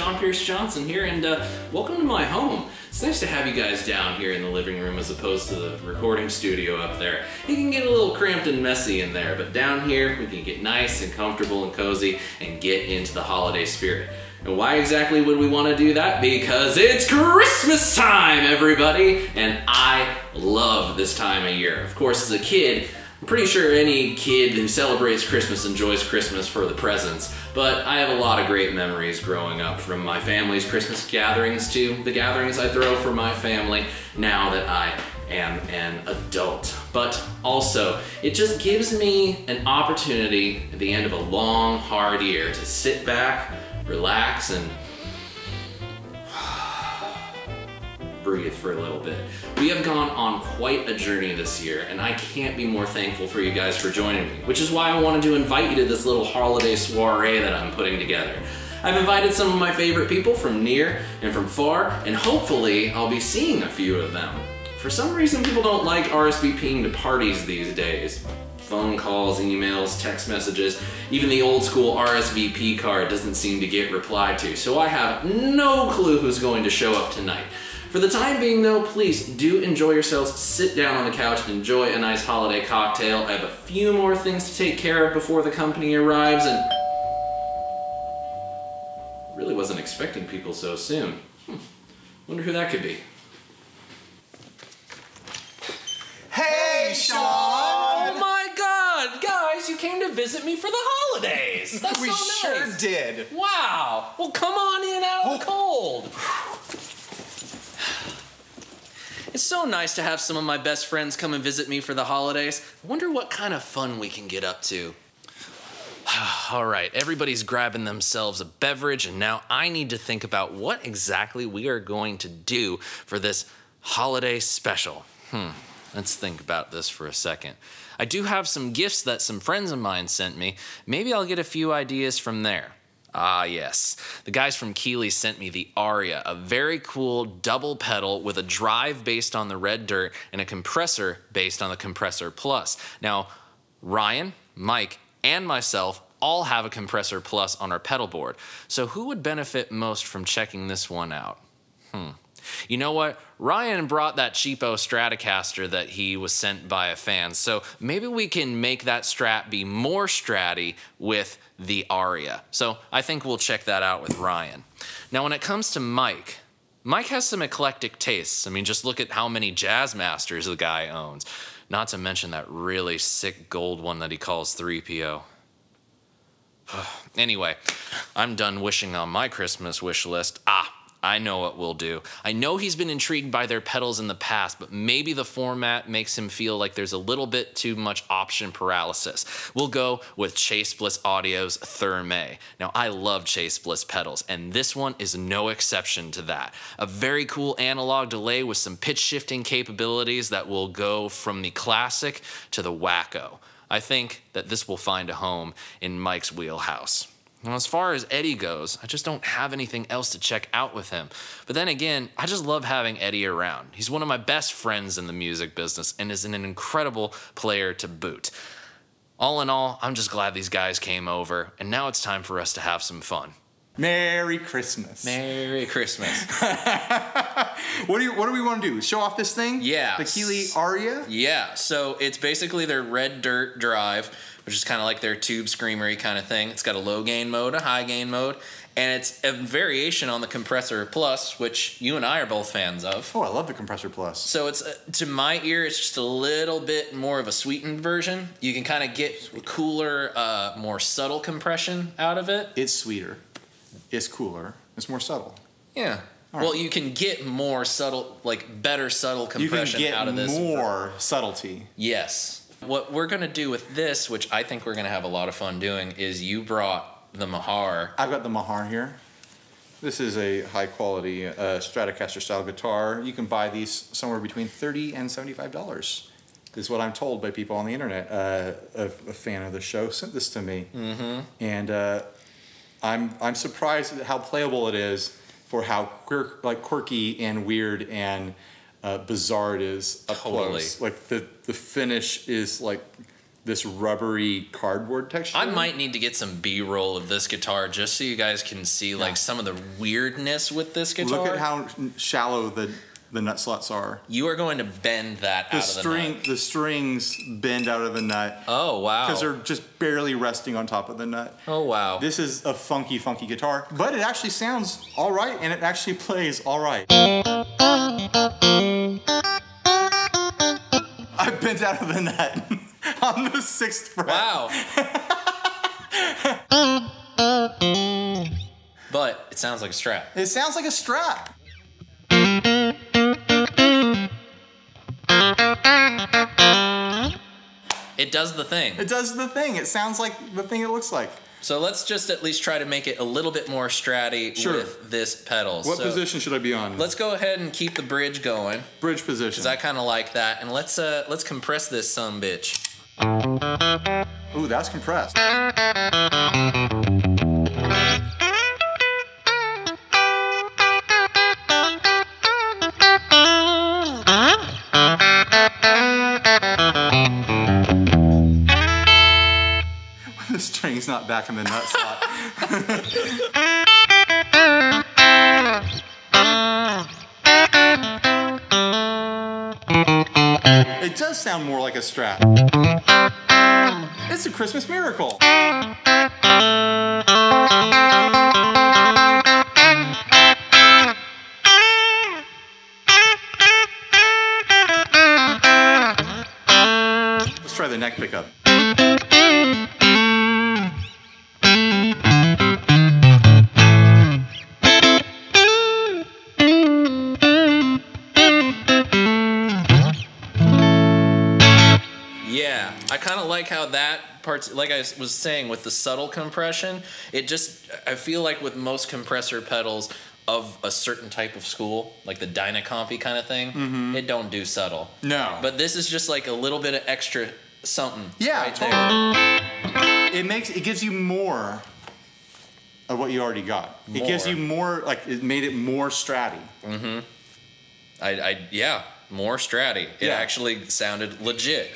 SeanPierceJohnson here, and welcome to my home. It's nice to have you guys down here in the living room as opposed to the recording studio up there. It can get a little cramped and messy in there, but down here we can get nice and comfortable and cozy and get into the holiday spirit. And why exactly would we want to do that? Because it's Christmas time, everybody! And I love this time of year. Of course, as a kid, I'm pretty sure any kid who celebrates Christmas enjoys Christmas for the presents, but I have a lot of great memories growing up, from my family's Christmas gatherings to the gatherings I throw for my family now that I am an adult. But also, it just gives me an opportunity at the end of a long, hard year to sit back, relax, and breathe for a little bit. We have gone on quite a journey this year, and I can't be more thankful for you guys for joining me, which is why I wanted to invite you to this little holiday soiree that I'm putting together. I've invited some of my favorite people from near and from far, and hopefully I'll be seeing a few of them. For some reason, people don't like RSVPing to parties these days. Phone calls, emails, text messages, even the old school RSVP card doesn't seem to get replied to, so I have no clue who's going to show up tonight. For the time being though, please do enjoy yourselves, sit down on the couch and enjoy a nice holiday cocktail. I have a few more things to take care of before the company arrives, and really wasn't expecting people so soon. Wonder who that could be. Hey, Sean! Oh my God, guys, you came to visit me for the holidays. That's we so nice. sure did. Wow. Well, come on in out of the cold. It's so nice to have some of my best friends come and visit me for the holidays. I wonder what kind of fun we can get up to. All right, everybody's grabbing themselves a beverage, and now I need to think about what exactly we are going to do for this holiday special. Let's think about this for a second. I do have some gifts that some friends of mine sent me. Maybe I'll get a few ideas from there. Ah, yes. The guys from Keeley sent me the Aria, a very cool double pedal with a drive based on the red dirt and a compressor based on the Compressor Plus. Now, Ryan, Mike, and myself all have a Compressor Plus on our pedal board. So who would benefit most from checking this one out? You know what? Ryan brought that cheapo Stratocaster that he was sent by a fan, so maybe we can make that Strat be more Stratty with the Aria. So I think we'll check that out with Ryan. Now when it comes to Mike, Mike has some eclectic tastes. I mean, just look at how many Jazz Masters the guy owns. Not to mention that really sick gold one that he calls 3PO. Anyway, I'm done wishing on my Christmas wish list. I know what we'll do. I know he's been intrigued by their pedals in the past, but maybe the format makes him feel like there's a little bit too much option paralysis. We'll go with Chase Bliss Audio's Thermae. Now, I love Chase Bliss pedals, and this one is no exception to that. A very cool analog delay with some pitch shifting capabilities that will go from the classic to the wacko. I think that this will find a home in Mike's wheelhouse. Now, as far as Eddie goes, I just don't have anything else to check out with him. But then again, I just love having Eddie around. He's one of my best friends in the music business and is an incredible player to boot. All in all, I'm just glad these guys came over, and now it's time for us to have some fun. Merry Christmas. Merry Christmas. What do we want to do? Show off this thing? Yeah. The Keeley Aria? Yeah, so it's basically their red dirt drive, which is kind of like their tube screamery kind of thing. It's got a low gain mode, a high gain mode, and it's a variation on the Compressor Plus, which you and I are both fans of. Oh, I love the Compressor Plus. So it's, to my ear, it's just a little bit more of a sweetened version. You can kind of get cooler, more subtle compression out of it. It's sweeter. It's cooler. It's more subtle. Yeah. Right. Well, you can get more subtle, like better subtle compression out of this. You can get more subtlety. Yes. What we're going to do with this, which I think we're going to have a lot of fun doing, is you brought the Mahar. I've got the Mahar here. This is a high-quality Stratocaster-style guitar. You can buy these somewhere between $30 and $75. This is what I'm told by people on the internet. A fan of the show sent this to me. And I'm surprised at how playable it is for how quirky and weird and bizarre it is up close. Like the finish is like this rubbery cardboard texture. I might need to get some B-roll of this guitar just so you guys can see like some of the weirdness with this guitar. Look at how shallow the nut slots are. You are going to bend that out of the nut. The strings bend out of the nut. Oh, wow. Because they're just barely resting on top of the nut. Oh, wow. This is a funky, funky guitar, but it actually sounds all right, and it actually plays all right. I bent out of the nut on the 6th fret. Wow. But it sounds like a Strat. It sounds like a Strat. It does the thing. It does the thing. It sounds like the thing it looks like. So let's just at least try to make it a little bit more Stratty with this pedal. What position should I be on? Let's go ahead and keep the bridge going. Bridge position. Because I kind of like that. And let's compress this sumbitch. Ooh, that's compressed. The string's not back in the nut slot. It does sound more like a Strat. It's a Christmas miracle. Let's try the neck pickup. Yeah, I kind of like how that part, like I was saying with the subtle compression, I feel like with most compressor pedals of a certain type of school, like the Dynacompy kind of thing, it don't do subtle. No. But this is just like a little bit of extra something. Yeah, right totally. It gives you more of what you already got. It gives you more, like it made it more Stratty. Yeah, more Stratty. It actually sounded legit.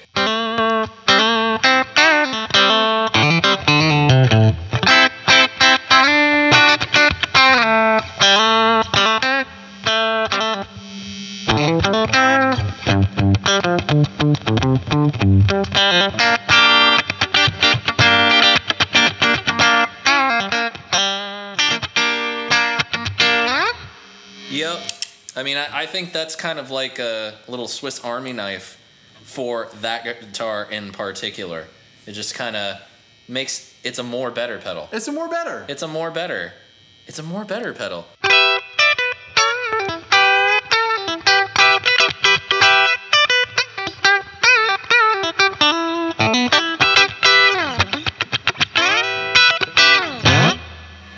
Yep. I mean, I think that's kind of like a little Swiss Army knife for that guitar in particular. It just kind of makes it's a more better pedal. It's a more better. It's a more better. It's a more better pedal.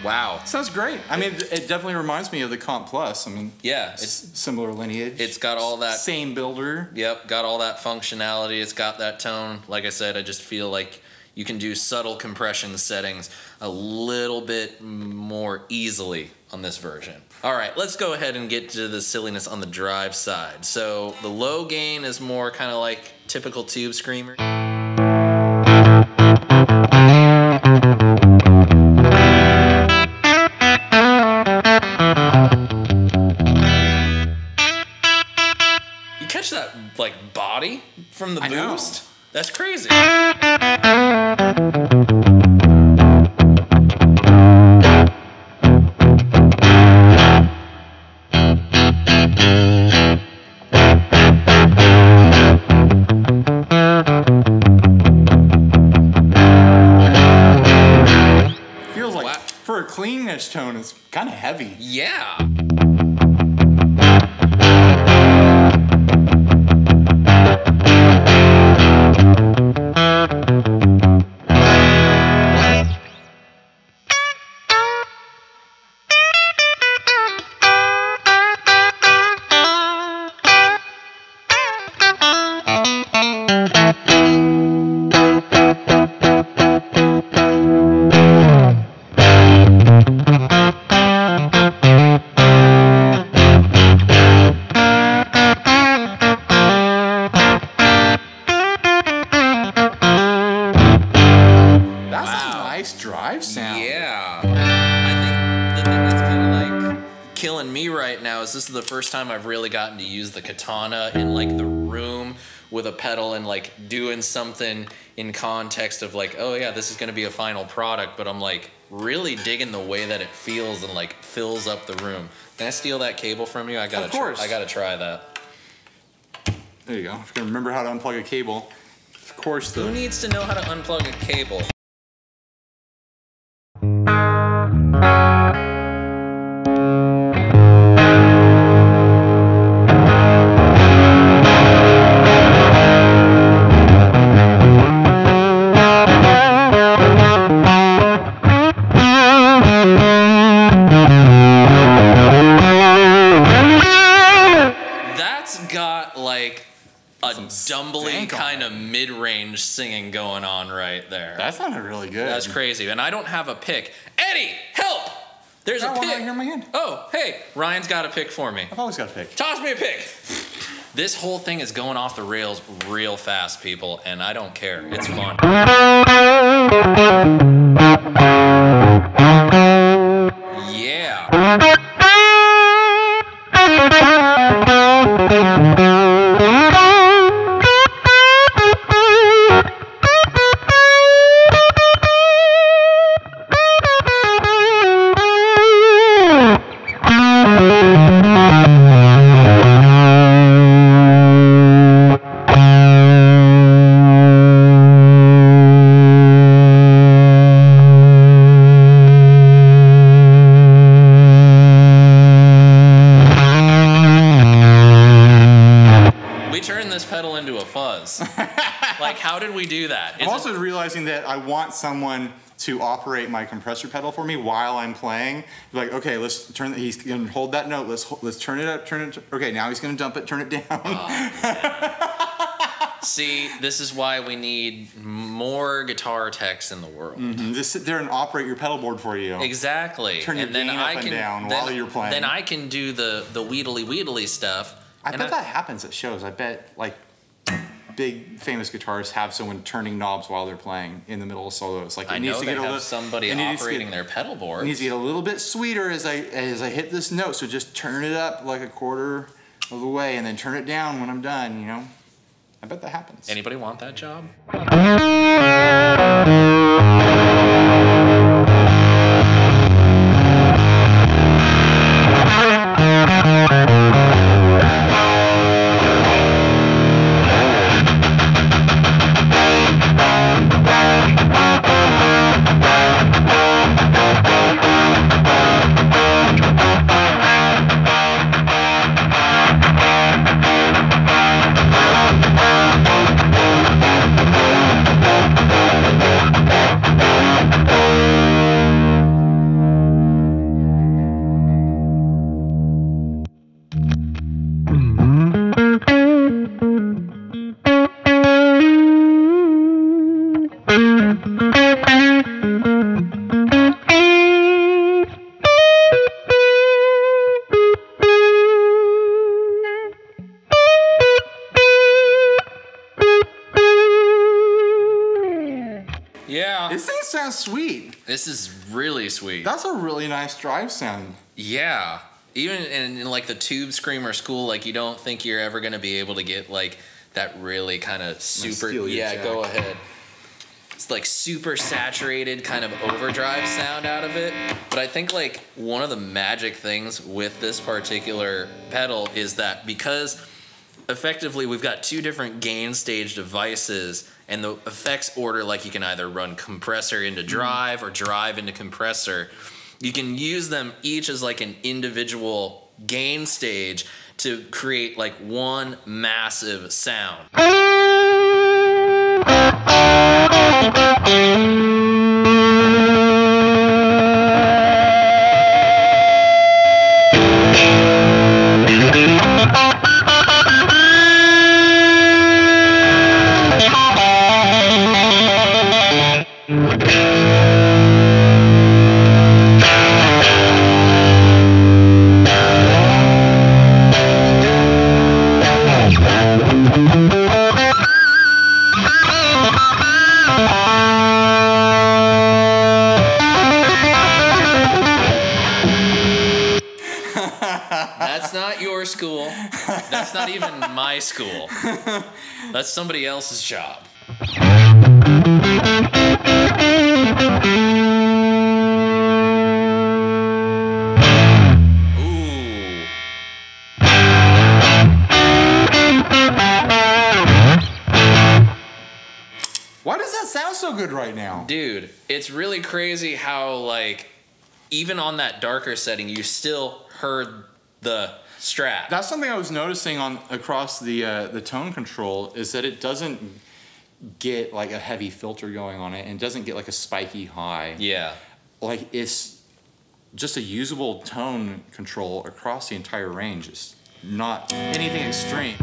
Wow. Sounds great. I mean, it definitely reminds me of the Comp Plus. I mean, yeah, it's similar lineage. It's got all that. Same builder. Yep, got all that functionality. It's got that tone. Like I said, I just feel like you can do subtle compression settings a little bit more easily on this version. All right, let's go ahead and get to the silliness on the drive side. So the low gain is more kind of like typical tube screamer. Catch that like body from the boost? That's crazy. Feels like for a clean edge tone, it's kind of heavy. Yeah. feeling me right now is this is the first time I've really gotten to use the katana in like the room with a pedal and like doing something in context of like, oh yeah, this is gonna be a final product, but I'm like really digging the way that it feels and like fills up the room. Can I steal that cable from you? I gotta try that. There you go. If you can remember how to unplug a cable. Of course, who needs to know how to unplug a cable? That's got like a dumbly kind of mid-range singing going on right there. That sounded really good. That's crazy. And I don't have a pick. Eddie, help! There's a pick. Right here in my hand. Oh, hey, Ryan's got a pick for me. I've always got a pick. Toss me a pick. This whole thing is going off the rails real fast, people, and I don't care. It's fun. Yeah. Like, how did we do that? I'm also realizing that I want someone to operate my compressor pedal for me while I'm playing. Like, okay, let's turn. He's gonna hold that note. Let's turn it up. Turn it. Okay, now he's gonna dump it. Turn it down. See, this is why we need more guitar techs in the world. Just sit there and operate your pedal board for you. Exactly. Turn your gain up and down while you're playing. Then I can do the wheedly stuff. I bet that happens at shows. I bet like big famous guitarists have someone turning knobs while they're playing in the middle of solos. Like I know they have somebody operating their pedal board. It needs to get a little bit sweeter as I hit this note. So just turn it up like a quarter of the way and then turn it down when I'm done, you know? I bet that happens. Anybody want that job? Yeah. This thing sounds sweet. This is really sweet. That's a really nice drive sound. Yeah. Even in like the Tube Screamer school, like you don't think you're ever going to be able to get like that really kind of super, jack. Go ahead. It's like super saturated kind of overdrive sound out of it. But I think like one of the magic things with this particular pedal is that because effectively we've got two different gain stage devices and the effects order, like you can either run compressor into drive or drive into compressor. You can use them each as like an individual gain stage to create like one massive sound. That's not your school. That's not even my school. That's somebody else's job. Why does that sound so good right now? Dude, it's really crazy how, like, even on that darker setting, you still heard the Strat. That's something I was noticing across the tone control, is that it doesn't get like a heavy filter going on it, and it doesn't get like a spiky high. Yeah. Like, it's just a usable tone control across the entire range. It's not anything extreme.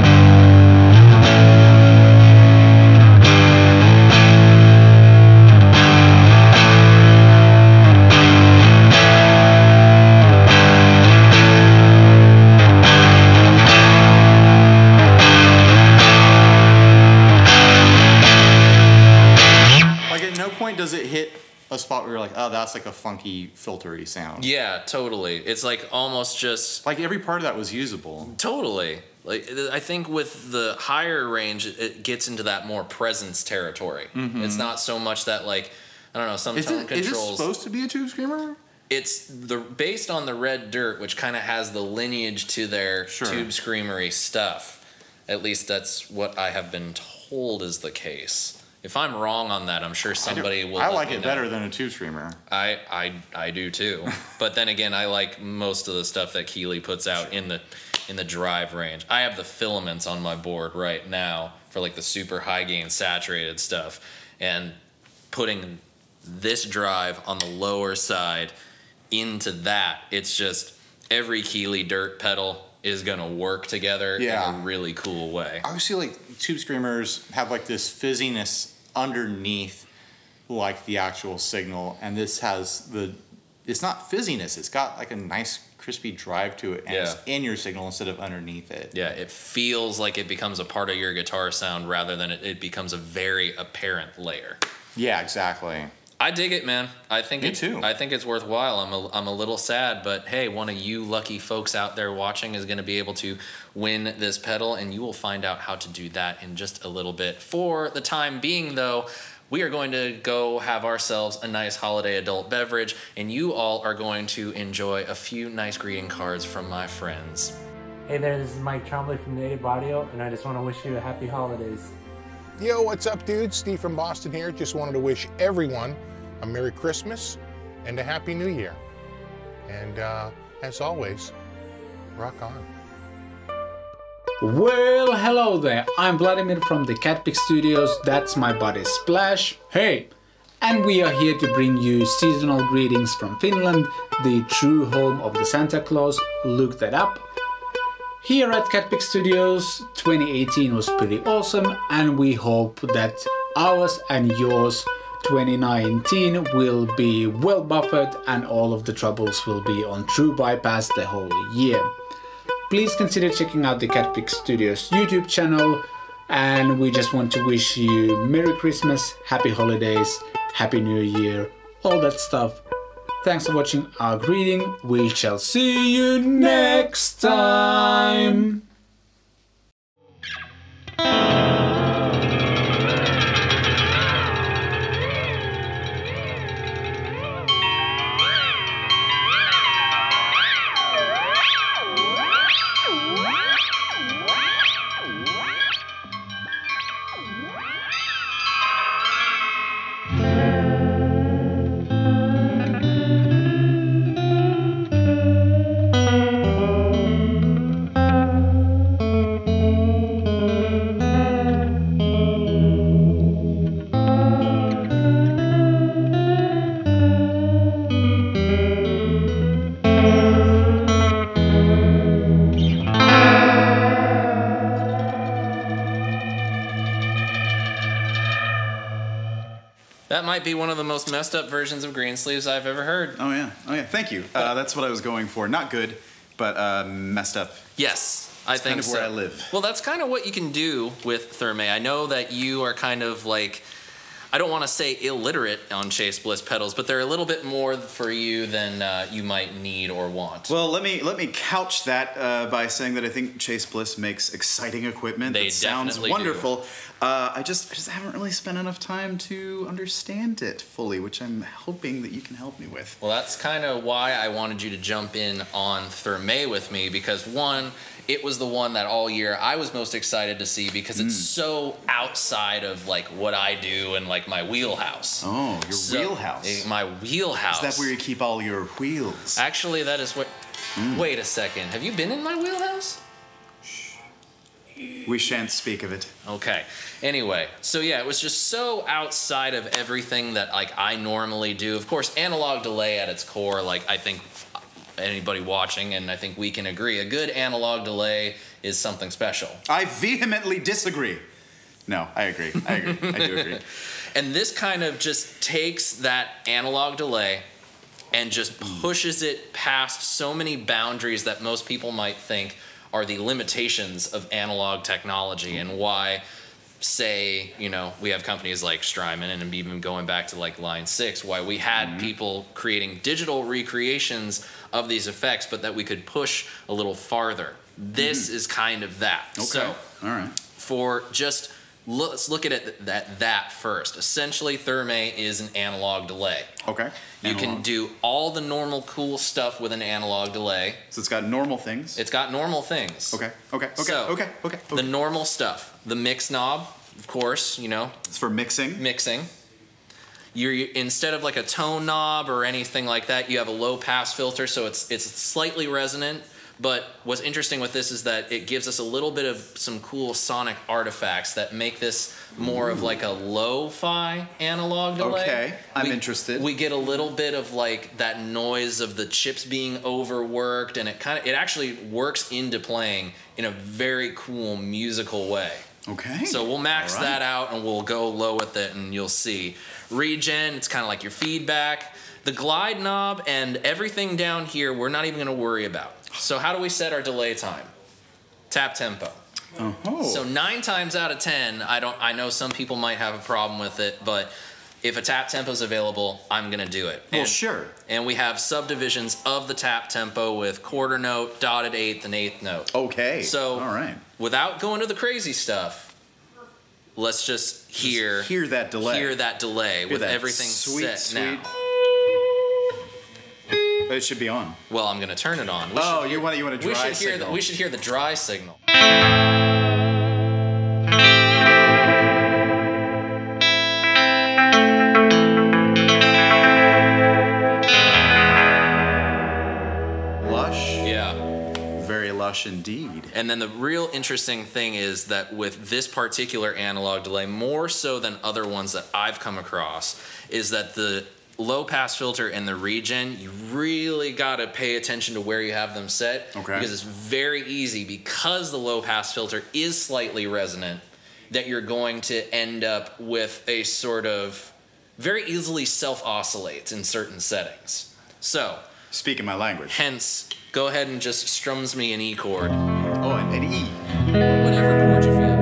Does it hit a spot where you're like, oh, that's like a funky filtery sound? Yeah, totally. It's like almost just like every part of that was usable. Totally. Like, I think with the higher range, it gets into that more presence territory. Mm-hmm. It's not so much that, like, I don't know, some tone controls. Is it supposed to be a tube screamer? It's based on the Red Dirt, which kind of has the lineage to their tube screamery stuff. At least that's what I have been told is the case. If I'm wrong on that, I'm sure somebody will. I like it better than a tube screamer. I do too. But then again, I like most of the stuff that Keeley puts out in the drive range. I have the filaments on my board right now for like the super high gain saturated stuff, and putting this drive on the lower side into that, it's just every Keeley Dirt pedal is gonna work together in a really cool way. I always feel like tube screamers have like this fizziness underneath like the actual signal, and this has it's not fizziness, it's got like a nice crispy drive to it, and it's in your signal instead of underneath it. Yeah, it feels like it becomes a part of your guitar sound rather than it becomes a very apparent layer. Yeah, exactly. I dig it, man. I think Me too. I think it's worthwhile. I'm a little sad, but hey, one of you lucky folks out there watching is going to be able to win this pedal, and you will find out how to do that in just a little bit. For the time being, though, we are going to go have ourselves a nice holiday adult beverage, and you all are going to enjoy a few nice greeting cards from my friends. Hey there, this is Mike Trombley from NativeAudio, and I just want to wish you a happy holidays. Yo, what's up, dude? Steve from Boston here. Just wanted to wish everyone a Merry Christmas and a Happy New Year. And as always, rock on. Well, hello there. I'm Vladimir from the CatPick Studios. That's my buddy Splash. Hey! And we are here to bring you seasonal greetings from Finland, the true home of the Santa Claus. Look that up. Here at CatPick Studios, 2018 was pretty awesome, and we hope that ours and yours 2019 will be well buffered and all of the troubles will be on true bypass the whole year. Please consider checking out the CatPick Studios YouTube channel, and we just want to wish you Merry Christmas, Happy Holidays, Happy New Year, all that stuff. Thanks for watching our greeting. We shall see you next time. That might be one of the most messed up versions of Greensleeves I've ever heard. Oh yeah, thank you. That's what I was going for. Not good, but messed up. Yes, I think so. Kind of where I live. Well, that's kind of what you can do with Thermae. I know that you are kind of like, I don't want to say illiterate on Chase Bliss pedals, but they're a little bit more for you than you might need or want. Well, let me couch that by saying that I think Chase Bliss makes exciting equipment. They that sounds definitely wonderful. I just haven't really spent enough time to understand it fully, which I'm hoping that you can help me with. Well, that's kind of why I wanted you to jump in on Thermae with me, because one, it was the one that all year I was most excited to see because it's so outside of like what I do and like my wheelhouse. Oh, your wheelhouse. My wheelhouse. Is that where you keep all your wheels? Actually, that is what... Wait a second. Have you been in my wheelhouse? We shan't speak of it. Okay. Anyway, so yeah, it was just so outside of everything that like I normally do. Of course, analog delay at its core, like I think anybody watching, and I think we can agree, a good analog delay is something special. I vehemently disagree. No, I agree. I do agree. And this kind of just takes that analog delay and just pushes it past so many boundaries that most people might think are the limitations of analog technology, and why, say, you know, we have companies like Strymon, and even going back to like Line 6, why we had people creating digital recreations of these effects, but that we could push a little farther. This is kind of that. Okay. So, all right. for just, let's look at it that first. Essentially, Thermae is an analog delay. Okay. You can do all the normal cool stuff with an analog delay. So it's got normal things. It's got normal things. Okay. So, Okay. the normal stuff. The mix knob, of course, you know. It's for mixing. Mixing. You're, instead of like a tone knob or anything like that, you have a low pass filter, so it's slightly resonant. But what's interesting with this is that it gives us a little bit of some cool sonic artifacts that make this more of like a lo-fi analog delay. Okay, I'm interested. We get a little bit of like that noise of the chips being overworked, and it actually works into playing in a very cool musical way. Okay. So we'll max that out and we'll go low with it, and you'll see. Regen, it's kind of like your feedback. The glide knob and everything down here, we're not even going to worry about. So how do we set our delay time? Tap tempo. So 9 times out of 10, I know some people might have a problem with it, but if a tap tempo is available, I'm going to do it. Well, sure. And we have subdivisions of the tap tempo with quarter note, dotted eighth, and eighth note. Okay. So all right. Without going to the crazy stuff, let's just hear that delay. Hear that delay with everything set now. It should be on. Well, I'm going to turn it on. You want a dry signal. We should hear the dry signal. Lush. Yeah. Very lush indeed. And then the real interesting thing is that with this particular analog delay, more so than other ones that I've come across, is that the low pass filter and the regen, you really got to pay attention to where you have them set. Okay. Because it's very easy, because the low pass filter is slightly resonant, that you're going to end up with a sort of very easily self-oscillates in certain settings. So, speaking my language. Hence, go ahead and just strums me an E chord. Oh, an E. Whatever chord you feel.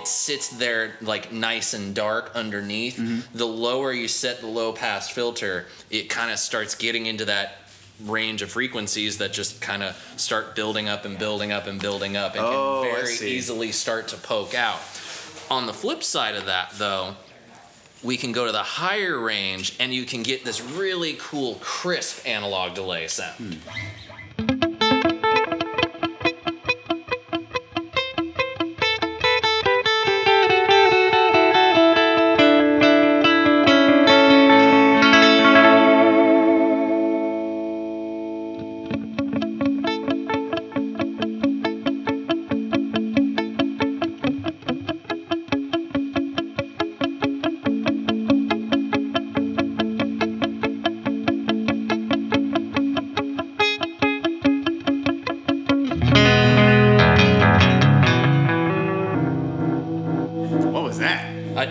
Sits there like nice and dark underneath. The lower you set the low pass filter, it kind of starts getting into that range of frequencies that just kind of start building up and building up and building up, and can very easily start to poke out. On the flip side of that, though, we can go to the higher range and you can get this really cool crisp analog delay sound.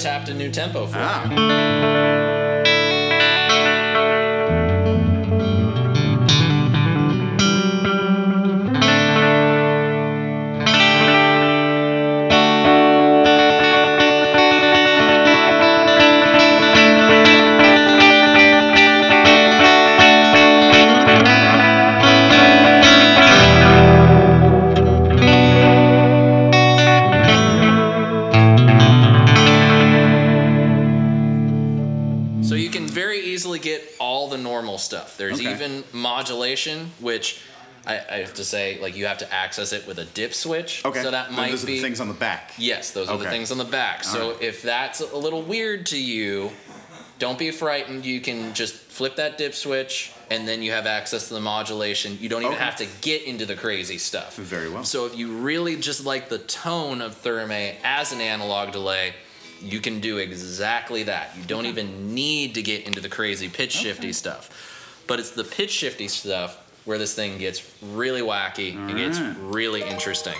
tapped a new tempo for you. Get all the normal stuff. There's even modulation, which I have to say, like, you have to access it with a dip switch. Okay. So that might those are the things on the back. Yes, those are the things on the back. So if that's a little weird to you, don't be frightened. You can just flip that dip switch, and then you have access to the modulation. You don't even have to get into the crazy stuff. Very well. So if you really just like the tone of Thermae as an analog delay, you can do exactly that. You don't even need to get into the crazy pitch shifty stuff. But it's the pitch shifty stuff where this thing gets really wacky and gets really interesting.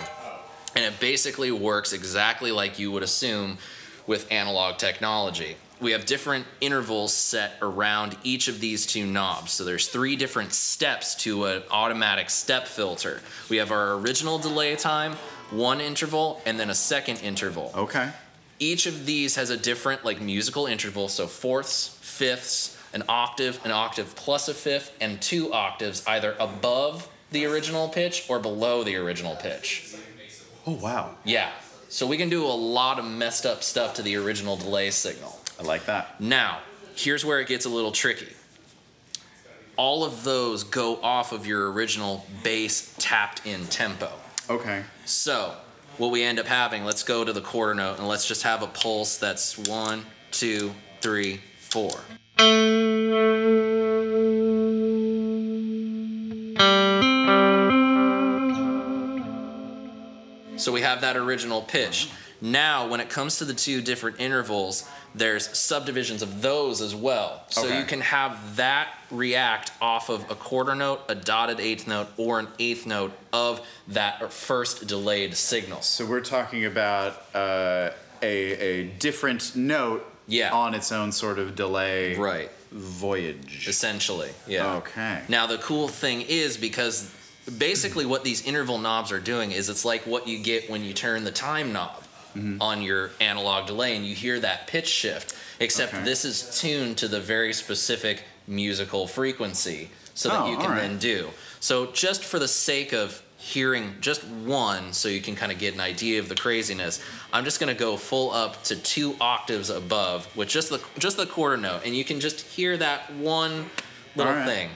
And it basically works exactly like you would assume with analog technology. We have different intervals set around each of these two knobs. So there's 3 different steps to an automatic step filter. We have our original delay time, 1 interval, and then a 2nd interval. Okay. Each of these has a different musical interval, so 4ths, 5ths, an octave plus a 5th, and 2 octaves either above the original pitch or below the original pitch. Oh, wow. Yeah, so we can do a lot of messed up stuff to the original delay signal. I like that. Now, here's where it gets a little tricky. All of those go off of your original bass tapped in tempo. Okay. So what we end up having, let's go to the quarter note and let's just have a pulse that's 1, 2, 3, 4. So we have that original pitch. Now, when it comes to the 2 different intervals, there's subdivisions of those as well. So you can have that react off of a quarter note, a dotted 8th note, or an 8th note of that first delayed signal. So we're talking about a different note on its own sort of delay voyage. Essentially, yeah. Okay. Now, the cool thing is, because basically what these interval knobs are doing is it's like what you get when you turn the time knob on your analog delay and you hear that pitch shift, except this is tuned to the very specific musical frequency so that you can then do. So just for the sake of hearing just one so you can kind of get an idea of the craziness, I'm just going to go full up to 2 octaves above with just the quarter note, and you can just hear that one little thing.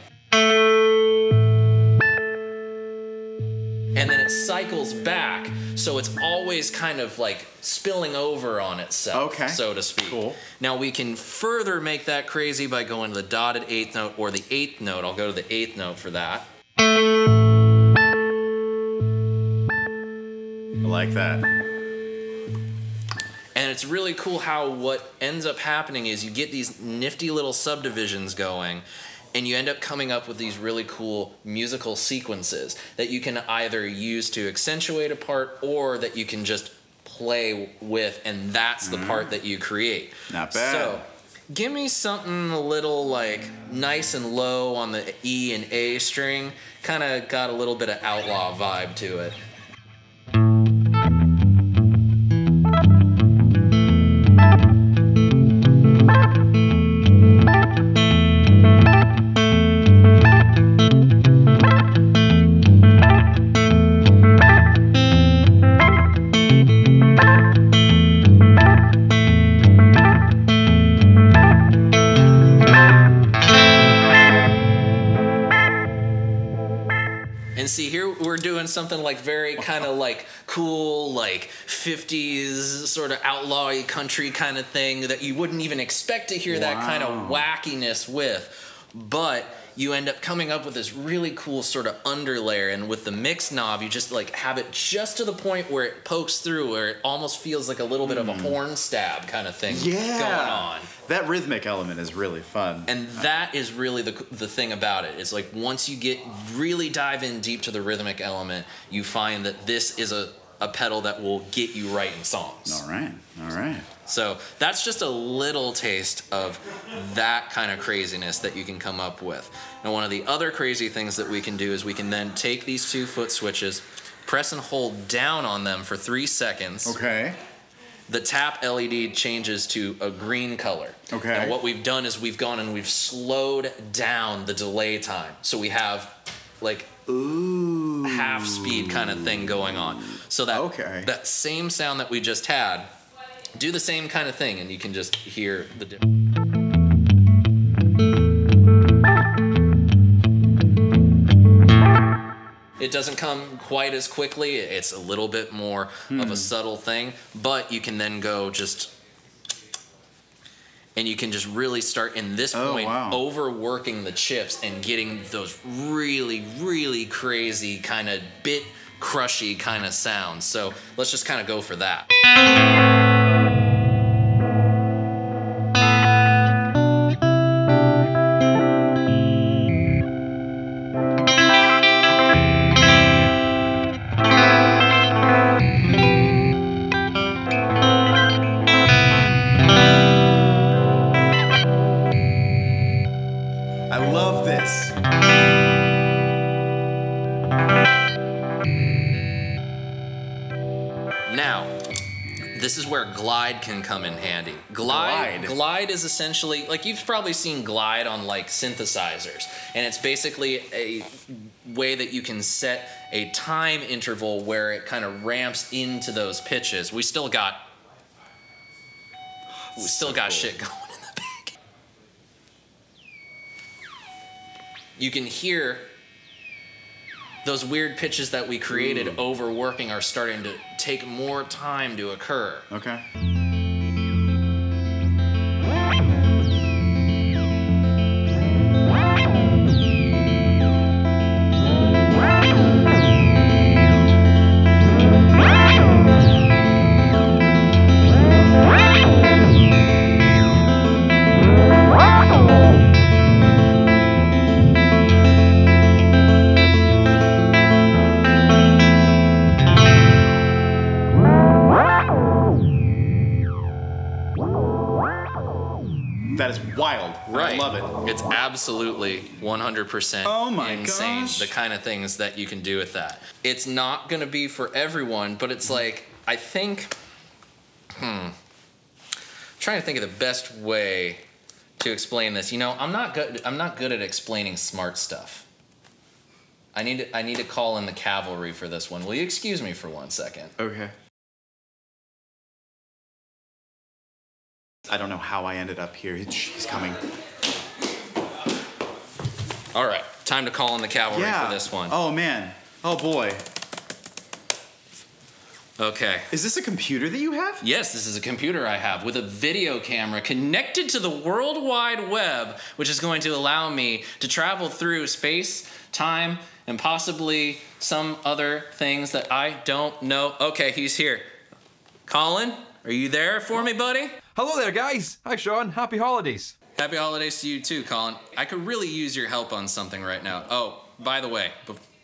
And then it cycles back, so it's always kind of like spilling over on itself, so to speak. Cool. Now we can further make that crazy by going to the dotted 8th note or the 8th note. I'll go to the 8th note for that. I like that. And it's really cool how what ends up happening is you get these nifty little subdivisions going, and you end up coming up with these really cool musical sequences that you can either use to accentuate a part or that you can just play with, and that's the part that you create. Not bad. So, give me something a little like nice and low on the E and A string. Kind of got a little bit of outlaw vibe to it. And see, here we're doing something like very kind of like cool, like 50s sort of outlaw-y country kind of thing that you wouldn't even expect to hear that kind of wackiness with. But you end up coming up with this really cool sort of underlayer, and with the mix knob, you just like have it just to the point where it pokes through, where it almost feels like a little bit of a horn stab kind of thing going on. That rhythmic element is really fun. And that is really the thing about it. It's like once you really dive in deep to the rhythmic element, you find that this is a a pedal that will get you writing songs. All right, all right. So that's just a little taste of that kind of craziness that you can come up with. Now, one of the other crazy things that we can do is we can then take these 2 foot switches, press and hold down on them for 3 seconds. Okay. The tap LED changes to a green color. Okay. And what we've done is we've gone and we've slowed down the delay time. So we have like half speed kind of thing going on. So that, that same sound that we just had, do the same kind of thing and you can just hear the difference. It doesn't come quite as quickly. It's a little bit more of a subtle thing, but you can then go just, and you can just really start in this point overworking the chips and getting those really, really crazy kind of bit crushy kind of sounds. So let's just kind of go for that. This is where glide can come in handy. Glide is essentially, like you've probably seen glide on like synthesizers, and it's basically a way that you can set a time interval where it kind of ramps into those pitches. We still got shit going in the back. You can hear those weird pitches that we created overworking are starting to take more time to occur. Okay. That is wild. Right. I love it. It's absolutely 100% insane, the kind of things that you can do with that. It's not going to be for everyone, but it's like, I think, trying to think of the best way to explain this. You know, I'm not good at explaining smart stuff. I need to call in the cavalry for this one. Will you excuse me for 1 second? Okay. I don't know how I ended up here. He's coming. All right, time to call in the cavalry for this one. Oh, man. Oh, boy. Okay. Is this a computer that you have? Yes, this is a computer I have with a video camera connected to the World Wide Web, which is going to allow me to travel through space, time, and possibly some other things that I don't know. Okay, he's here. Colin, are you there for me, buddy? Hello there, guys. Hi, Sean. Happy holidays. Happy holidays to you too, Colin. I could really use your help on something right now. Oh, by the way,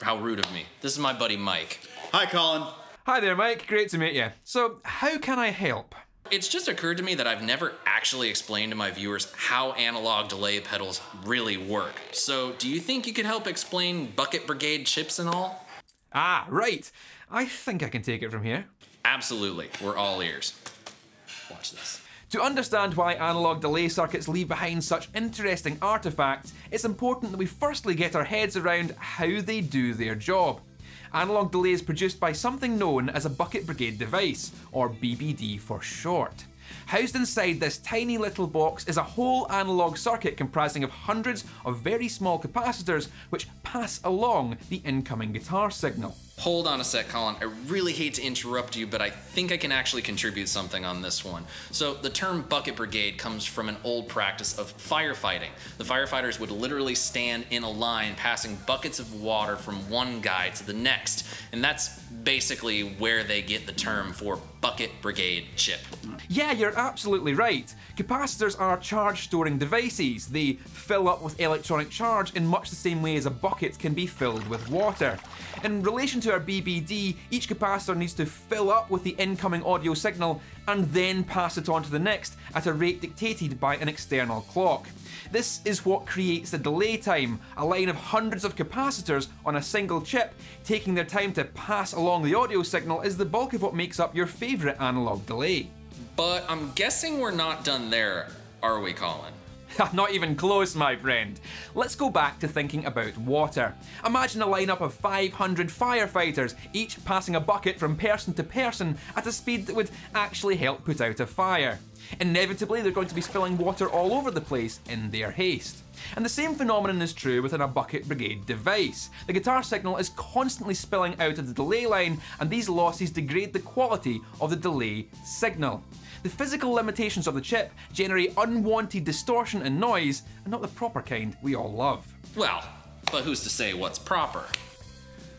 how rude of me. This is my buddy Mike. Hi, Colin. Hi there, Mike. Great to meet you. So, how can I help? It's just occurred to me that I've never actually explained to my viewers how analog delay pedals really work. So, do you think you could help explain Bucket Brigade chips and all? Ah, right. I think I can take it from here. Absolutely. We're all ears. Watch this. To understand why analog delay circuits leave behind such interesting artifacts, it's important that we firstly get our heads around how they do their job. Analog delay is produced by something known as a Bucket Brigade device, or BBD for short. Housed inside this tiny little box is a whole analog circuit comprising of hundreds of very small capacitors which pass along the incoming guitar signal. Hold on a sec, Colin. I really hate to interrupt you, but I think I can actually contribute something on this one. So the term Bucket Brigade comes from an old practice of firefighting. The firefighters would literally stand in a line passing buckets of water from one guy to the next. And that's basically where they get the term for bucket brigade chip. Yeah, you're absolutely right. Capacitors are charge-storing devices. They fill up with electronic charge in much the same way as a bucket can be filled with water. In relation to our BBD, each capacitor needs to fill up with the incoming audio signal and then pass it on to the next at a rate dictated by an external clock. This is what creates the delay time, a line of hundreds of capacitors on a single chip. Taking their time to pass along the audio signal is the bulk of what makes up your favourite analog delay. But I'm guessing we're not done there, are we, Colin? Not even close, my friend. Let's go back to thinking about water. Imagine a lineup of 500 firefighters, each passing a bucket from person to person at a speed that would actually help put out a fire. Inevitably, they're going to be spilling water all over the place in their haste. And the same phenomenon is true within a bucket brigade device. The guitar signal is constantly spilling out of the delay line, and these losses degrade the quality of the delay signal. The physical limitations of the chip generate unwanted distortion and noise, and not the proper kind we all love. Well, but who's to say what's proper?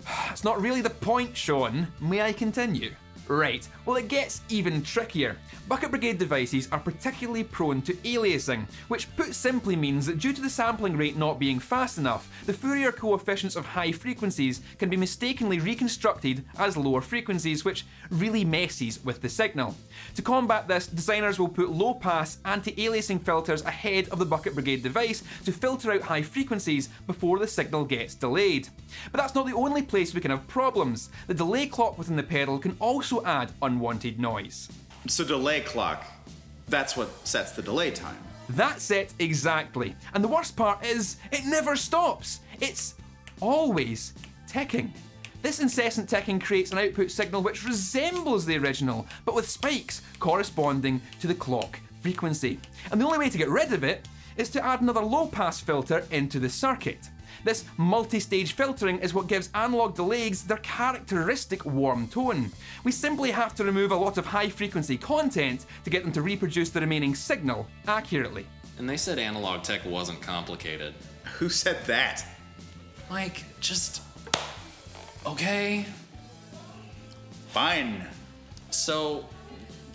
That's not really the point, Sean. May I continue? Right, well it gets even trickier. Bucket brigade devices are particularly prone to aliasing, which put simply means that due to the sampling rate not being fast enough, the Fourier coefficients of high frequencies can be mistakenly reconstructed as lower frequencies, which really messes with the signal. To combat this, designers will put low-pass anti-aliasing filters ahead of the bucket brigade device to filter out high frequencies before the signal gets delayed. But that's not the only place we can have problems. The delay clock within the pedal can also add unwanted noise. So delay clock, that's what sets the delay time. That's it exactly. And the worst part is, it never stops. It's always ticking. This incessant ticking creates an output signal which resembles the original, but with spikes corresponding to the clock frequency. And the only way to get rid of it is to add another low-pass filter into the circuit. This multi-stage filtering is what gives analog delays their characteristic warm tone. We simply have to remove a lot of high-frequency content to get them to reproduce the remaining signal accurately. And they said analog tech wasn't complicated. Who said that? Like, just... okay? Fine. So,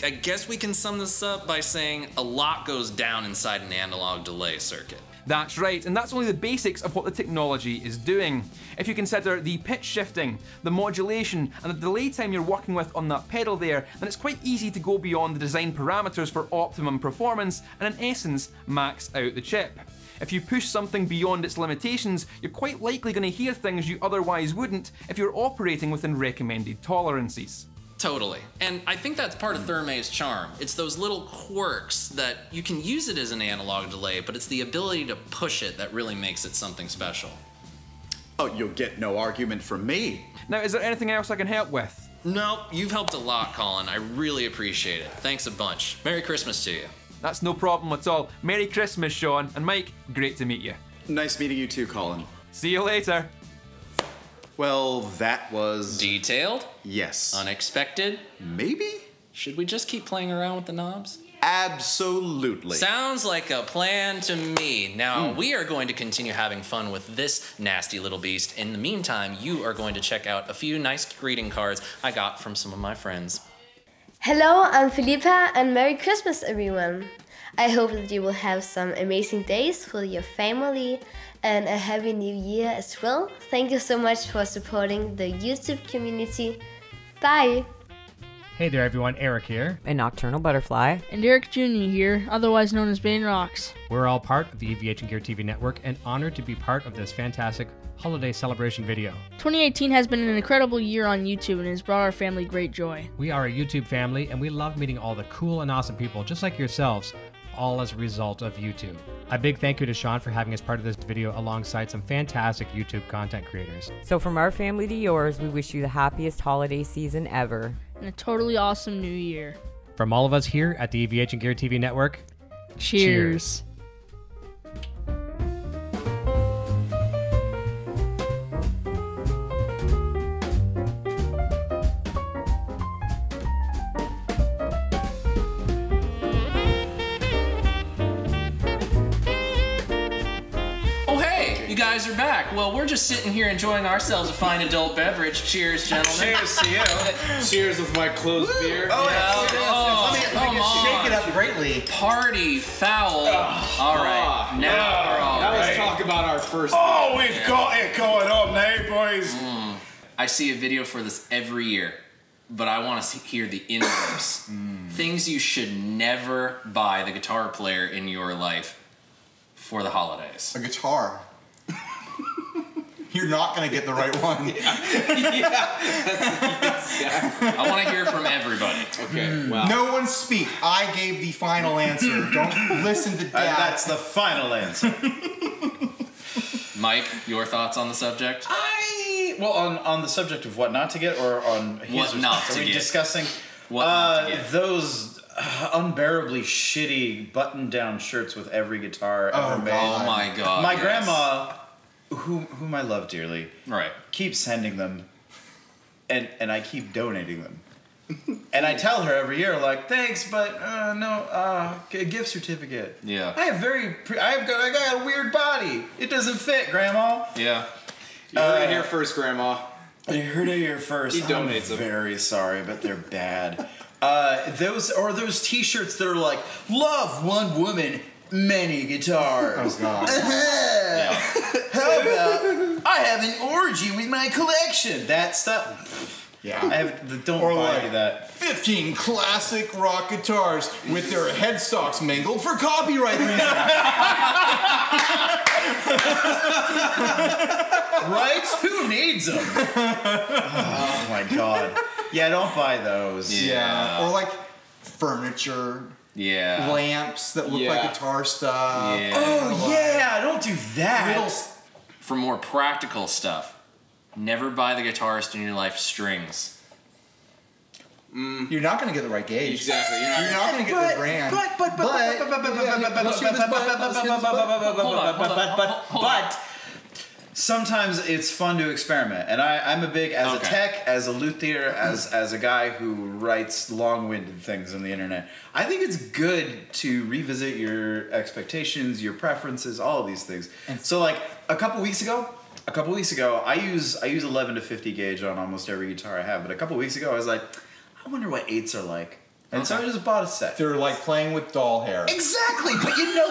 I guess we can sum this up by saying a lot goes down inside an analog delay circuit. That's right, and that's only the basics of what the technology is doing. If you consider the pitch shifting, the modulation, and the delay time you're working with on that pedal there, then it's quite easy to go beyond the design parameters for optimum performance and in essence, max out the chip. If you push something beyond its limitations, you're quite likely going to hear things you otherwise wouldn't if you're operating within recommended tolerances. Totally. And I think that's part of Thermae's charm. It's those little quirks that you can use it as an analog delay, but it's the ability to push it that really makes it something special. Oh, you'll get no argument from me. Now, is there anything else I can help with? Nope, you've helped a lot, Colin. I really appreciate it. Thanks a bunch. Merry Christmas to you. That's no problem at all. Merry Christmas, Sean. And Mike, great to meet you. Nice meeting you too, Colin. See you later. Well, that was... detailed? Yes. Unexpected? Maybe? Should we just keep playing around with the knobs? Absolutely. Sounds like a plan to me. Now, we are going to continue having fun with this nasty little beast. In the meantime, you are going to check out a few nice greeting cards I got from some of my friends. Hello, I'm Philippa, and Merry Christmas, everyone. I hope that you will have some amazing days with your family and a happy new year as well. Thank you so much for supporting the YouTube community. Bye! Hey there everyone, Eric here. A Nocturnal Butterfly. And Eric Jr. here, otherwise known as Bane Rocks. We're all part of the EVH Gear TV network and honored to be part of this fantastic holiday celebration video. 2018 has been an incredible year on YouTube and has brought our family great joy. We are a YouTube family and we love meeting all the cool and awesome people just like yourselves, all as a result of YouTube. A big thank you to Sean for having us part of this video alongside some fantastic YouTube content creators. So from our family to yours, we wish you the happiest holiday season ever. And a totally awesome new year. From all of us here at the EVH Gear TV network, cheers. guys are back. Well, we're just sitting here enjoying ourselves a fine adult beverage. Cheers, gentlemen. Cheers to you. Cheers with my closed beer. Oh, yeah. Let me shake it up greatly. Party foul. All right. Now we're all Now right. let's talk about our first. Oh, we've got it going on now, boys. I see a video for this every year, but I want to hear the inverse. Things you should never buy the guitar player in your life for the holidays. A guitar. You're not going to get the right one. I want to hear from everybody. Okay, well. No one speak. I gave the final answer. Don't listen to Dad. That's the final answer. Mike, your thoughts on the subject? Well, on the subject of what not to get, or on What not to are we get. discussing What not to get. those unbearably shitty button-down shirts with every guitar ever made? Oh my God. My yes. grandma, whom I love dearly, Right. keeps sending them, and I keep donating them. And I tell her every year, like, thanks, but no, a gift certificate. Yeah. I got a weird body. It doesn't fit, Grandma. Yeah. You heard it here first, Grandma. You heard it here first. He donates them. I'm very sorry, but they're bad. Those T-shirts that are like, love one woman, many guitars. Oh, God. How about I have an orgy with my collection? That stuff. Yeah. Don't Or buy like that. 15 classic rock guitars with their headstocks mangled for copyright reasons. Right? Who needs them? Oh my God. Yeah, don't buy those. Yeah. Or like furniture. Yeah. Lamps that look like guitar stuff. Yeah. Oh yeah, don't do that. For more practical stuff, never buy the guitarist in your life strings. You're not going to get the right gauge. Exactly. You're not going to get the brand. But sometimes it's fun to experiment, and I'm a big, as a tech, as a luthier, as a guy who writes long-winded things on the internet. I think it's good to revisit your expectations, your preferences, all of these things. And so, like a couple weeks ago, I use 11 to 50 gauge on almost every guitar I have. But a couple weeks ago, I was like, I wonder what 8s are like. And so I just bought a set. They're like playing with doll hair. Exactly, but you know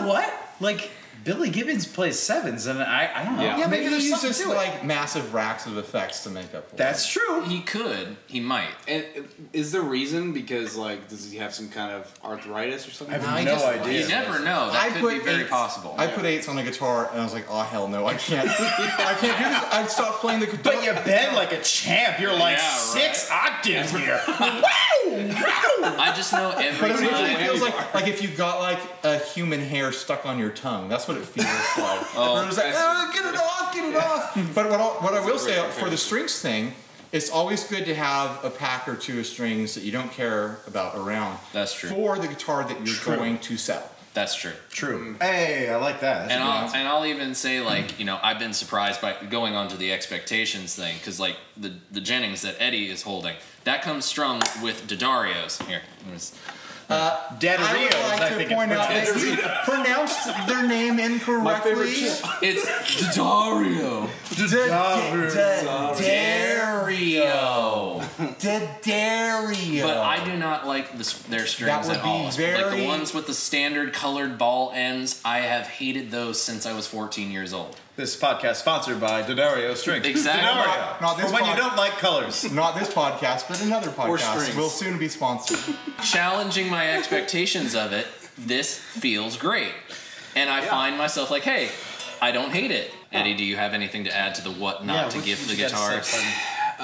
what? Like, Billy Gibbons plays 7s, and I don't know. Yeah, maybe he there's something uses to it. like massive racks of effects to make up for it. That's true. He could. He might. And is there reason? Because, like, does he have some kind of arthritis or something? I have no idea. You never know. That could be very possible. I put 8s on a guitar, and I was like, oh, hell no, I can't. I can't do this. I'd stop playing the guitar. But you bend like a champ. You're like 6 octaves here. I just know every But time. it feels like if you got like a human hair stuck on your tongue. That's what it feels like. Oh, it was like, get it off. But what I will say for the strings thing, it's always good to have a pack or two of strings that you don't care about around. That's true. For the guitar that you're going to sell. That's true. True. Hey, I like that. And I'll even say, like, you know, I've been surprised by going on to the expectations thing, because like the Jennings that Eddie is holding, that comes strung with D'Addario's. Here. D'Addario, I would like to point out that you pronounced their name incorrectly. It's D'Addario. D'Addario. But I do not like their strings at all. Like the ones with the standard colored ball ends, I have hated those since I was 14 years old. This podcast sponsored by D'Addario Strings. Exactly. D'Addario. Not this For when you don't like colors. Not this podcast, but another podcast will soon be sponsored. Challenging my expectations of it, this feels great. And I find myself like, hey, I don't hate it. Eddie, do you have anything to add to the what not to gift the guitar in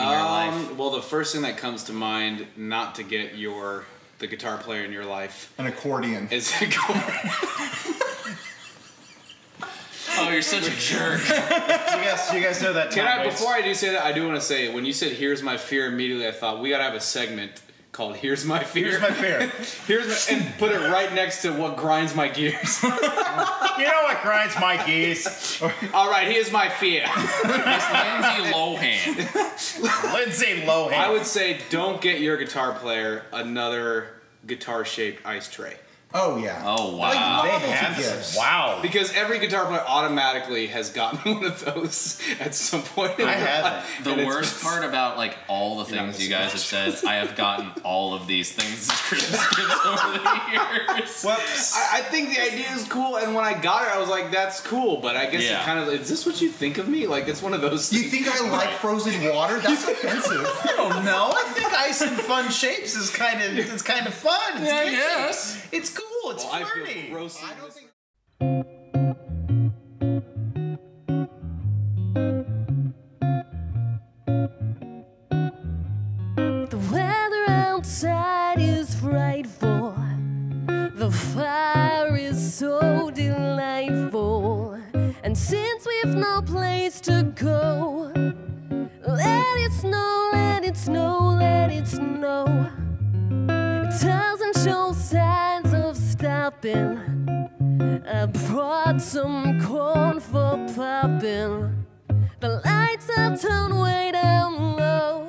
your life? Well, the first thing that comes to mind, not to get the guitar player in your life, an accordion. Is an accordion. Oh, you're such a jerk. Do you guys know that? Before I do say that, I do want to say, when you said "Here's my fear," immediately I thought we gotta have a segment called "Here's my fear." Here's my fear. And put it right next to what grinds my gears. You know what grinds my gears? All right, here's my fear. It's Lindsay Lohan. Lindsay Lohan. I would say, don't get your guitar player another guitar-shaped ice tray. Oh yeah. Oh wow. Like, they have gifts. Wow. Because every guitar player automatically has gotten one of those at some point. I haven't. The worst part about like all the things you guys have said, I have gotten all of these things as Christmas gifts over the years. Well, I think the idea is cool, and when I got it, I was like, "That's cool." But I guess it kind of is this what you think of me? Like it's one of those. You think I like frozen water? That's offensive. I don't know. I think ice in fun shapes is kind of fun. It's Yeah, kitschy. yes. It's cool. It's Well, I flirty. feel gross. I don't think. The weather outside is frightful. The fire is so delightful. And since we've no place to go, let it snow, let it snow, let it snow. It doesn't show signs of stopping. I brought some corn for popping. The lights are turned way down low.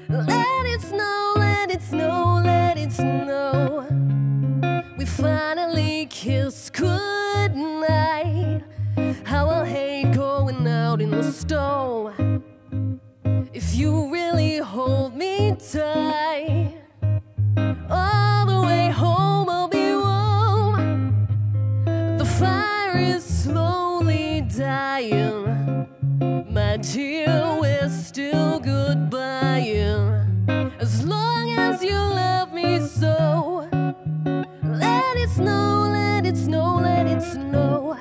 Let it snow, let it snow, let it snow. We finally kiss goodnight. How I hate going out in the snow. If you really hold me tight, all the way home I'll be warm. The fire is slowly dying. My dear, we're still goodbying. As long as you love me so. Let it snow, let it snow, let it snow.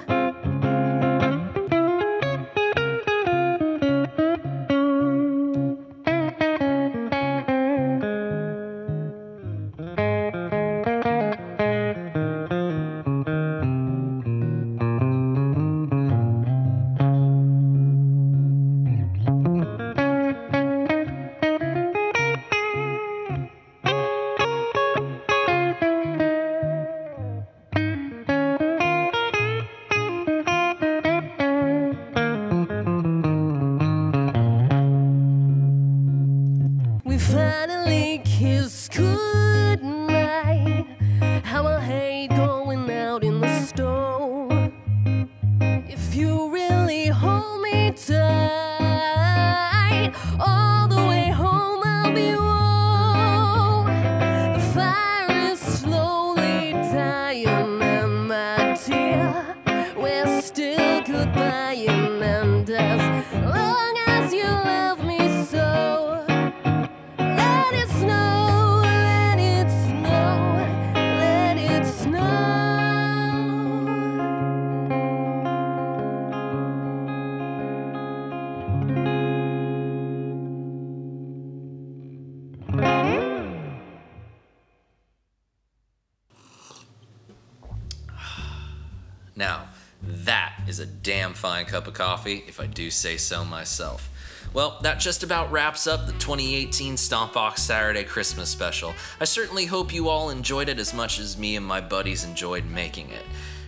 We finally kiss goodnight. How I hate going out in the snow. If you really hold me tight, all the way home I'll be warm. The fire is slowly dying, and my dear, we're still goodbying. And as long as you love me so. Let it snow, let it snow, let it snow. Now, that is a damn fine cup of coffee, if I do say so myself. Well, that just about wraps up the 2018 Stompbox Saturday Christmas Special. I certainly hope you all enjoyed it as much as me and my buddies enjoyed making it.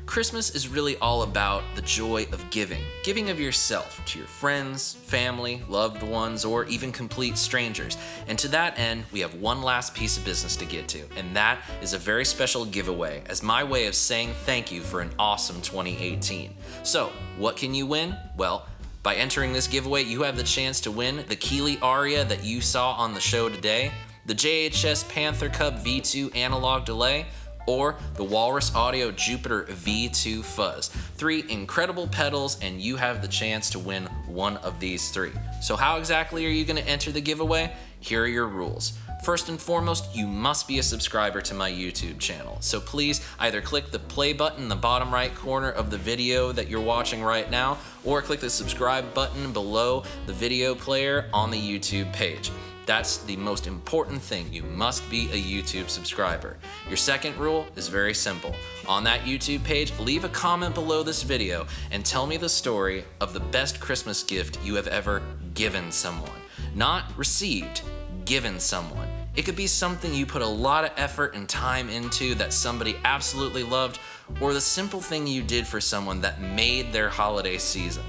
Christmas is really all about the joy of giving. Giving of yourself to your friends, family, loved ones, or even complete strangers. And to that end, we have one last piece of business to get to, and that is a very special giveaway as my way of saying thank you for an awesome 2018. So, what can you win? Well, by entering this giveaway, you have the chance to win the Keeley Aria that you saw on the show today, the JHS Panther Cub V2 analog delay, or the Walrus Audio Jupiter V2 Fuzz. 3 incredible pedals, and you have the chance to win one of these 3. So how exactly are you going to enter the giveaway? Here are your rules. First and foremost, you must be a subscriber to my YouTube channel. So please either click the play button in the bottom right corner of the video that you're watching right now, or click the subscribe button below the video player on the YouTube page. That's the most important thing. You must be a YouTube subscriber. Your second rule is very simple. On that YouTube page, leave a comment below this video and tell me the story of the best Christmas gift you have ever given someone. Not received, given someone. It could be something you put a lot of effort and time into that somebody absolutely loved, or the simple thing you did for someone that made their holiday season.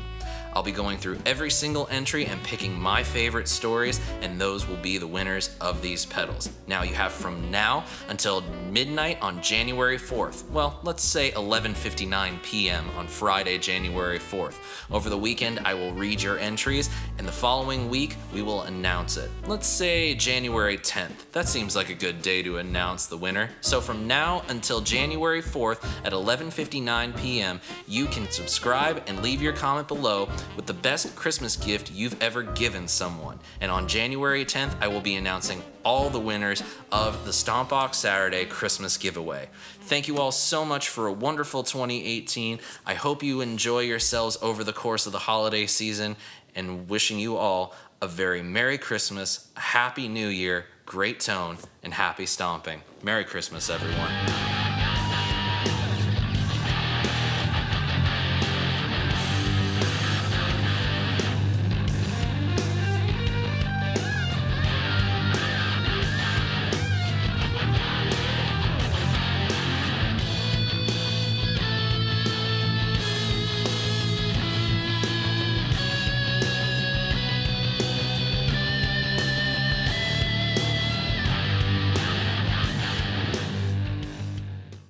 I'll be going through every single entry and picking my favorite stories, and those will be the winners of these pedals. Now you have from now until midnight on January 4th. Well, let's say 11:59 p.m. on Friday, January 4th. Over the weekend, I will read your entries, and the following week, we will announce it. Let's say January 10th. That seems like a good day to announce the winner. So from now until January 4th at 11:59 p.m., you can subscribe and leave your comment below with the best Christmas gift you've ever given someone. And on January 10th, I will be announcing all the winners of the Stompbox Saturday Christmas giveaway. Thank you all so much for a wonderful 2018. I hope you enjoy yourselves over the course of the holiday season, and wishing you all a very Merry Christmas, a Happy New Year, great tone, and happy stomping. Merry Christmas, everyone.